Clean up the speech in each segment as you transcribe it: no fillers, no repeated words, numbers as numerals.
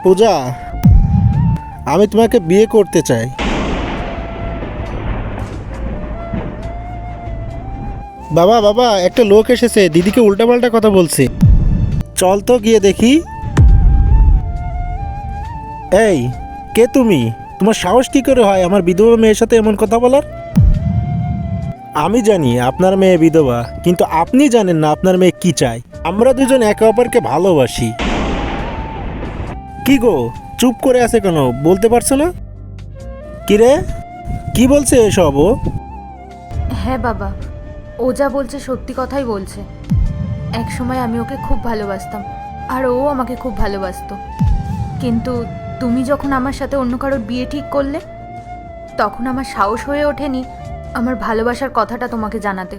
পূজা, আমি তোমাকে বিয়ে করতে চাই। বাবা বাবা, একটা লোক এসেছে, দিদিকে উল্টাপাল্টা কথা বলছে। চল তো গিয়ে দেখি। এই, কে তুমি? তোমার সাহস কি করে হয় আমার বিধবা মেয়ের সাথে এমন কথা বলার? আমি জানি আপনার মেয়ে বিধবা, কিন্তু আপনি জানেন না আপনার মেয়ে কি চায়। আমরা দুজন একে অপরকে ভালোবাসি। কি গো, চুপ করে আছে কেন? বলতে পারছো না? কি রে, কি বলছে এসব ও? হ্যাঁ বাবা, ও যা বলছে সত্যি কথাই বলছে। এক সময় আমি ওকে খুব ভালোবাসতাম, আর ও আমাকে খুব ভালোবাসতো। কিন্তু তুমি যখন আমার সাথে অন্য কারোর বিয়ে ঠিক করলে, তখন আমার সাহস হয়ে ওঠেনি আমার ভালোবাসার কথাটা তোমাকে জানাতে।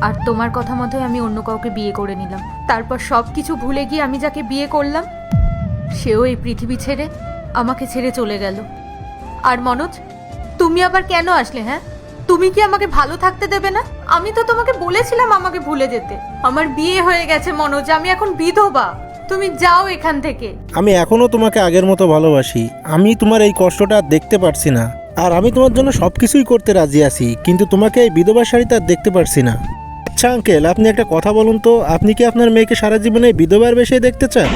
আর তোমার কথা মতোই আমি অন্য কাউকে বিয়ে করে নিলাম। তারপর সব কিছু ভুলে গিয়ে আমি যাকে বিয়ে করলাম, সেও এই পৃথিবী ছেড়ে আমাকে ছেড়ে চলে গেল। আর মনোজ, তুমি আবার কেন আসলে? হ্যাঁ, তুমি কি আমাকে ভালো থাকতে দেবে না? আমি তো তোমাকে বলেছিলাম আমাকে ভুলে যেতে। আমার বিয়ে হয়ে গেছে মনোজ, আমি এখন বিধবা। তুমি যাও এখান থেকে। আমি এখনো তোমাকে আগের মতো ভালোবাসি। আমি তোমার এই কষ্টটা আর দেখতে পারছি না। আর আমি তোমার জন্য সব কিছুই করতে রাজি আছি, কিন্তু তোমাকে এই বিধবা শাড়িতে আর দেখতে পারছি না। আচ্ছা আঙ্কেল, আপনি একটা কথা বলুন তো, আপনি কি আপনার মেয়েকে সারা জীবনে বিধবার বেশে দেখতে চান?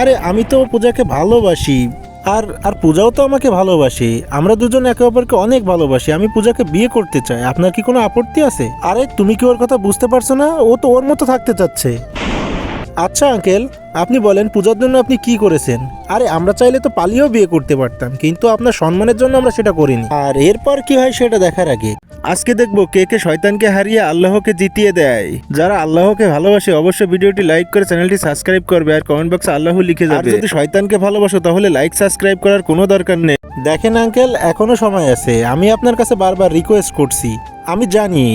আরে আমি তো পূজাকে ভালোবাসি, আর আর পূজাও তো আমাকে ভালোবাসে। আমরা দুজন একে অপরকে অনেক ভালোবাসি। আমি পূজাকে বিয়ে করতে চাই। আপনার কি কোনো আপত্তি আছে? আরে তুমি কি ওর কথা বুঝতে পারছো না? ও তো ওর মতো থাকতে চাচ্ছে। আচ্ছা আঙ্কেল, আপনি বলেন পূজার জন্য আপনি কি করেছেন? আরে আমরা চাইলে তো পালিয়েও বিয়ে করতে পারতাম, কিন্তু আপনার সম্মানের জন্য আমরা সেটা করিনি। আর এরপর কি হয় সেটা দেখার আগে আজকে দেখবো কে কে শয়তানকে হারিয়ে আল্লাহকে জিতিয়ে দেয়। যারা আল্লাহকে ভালোবাসে অবশ্যই ভিডিওটি লাইক করে চ্যানেলটি সাবস্ক্রাইব করবে, আর কমেন্ট বক্সে আল্লাহ লিখে যাবে। আর যদি শয়তানকে ভালোবাসো তাহলে লাইক সাবস্ক্রাইব করার কোনো দরকার নেই। দেখেন আঙ্কেল, এখনো সময় আছে। আমি আপনার কাছে বারবার রিকোয়েস্ট করছি। আমি জানি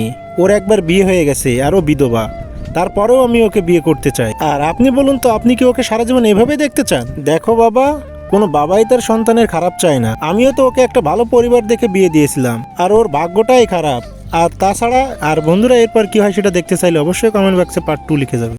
ওর একবার বিয়ে হয়ে গেছে আর ও বিধবা, তারপরেও আমি ওকে বিয়ে করতে চাই। আর আপনি বলুন তো, আপনি কি ওকে সারা জীবন এভাবেই দেখতে চান? দেখো বাবা, কোনো বাবাই তার সন্তানের খারাপ চায় না। আমিও তো ওকে একটা ভালো পরিবার দেখে বিয়ে দিয়েছিলাম, আর ওর ভাগ্যটাই খারাপ। আর তাছাড়া আর বন্ধুরা, এরপর কি হয় সেটা দেখতে চাইলে অবশ্যই কমেন্ট বক্সে পার্ট 2 লিখে যাবে।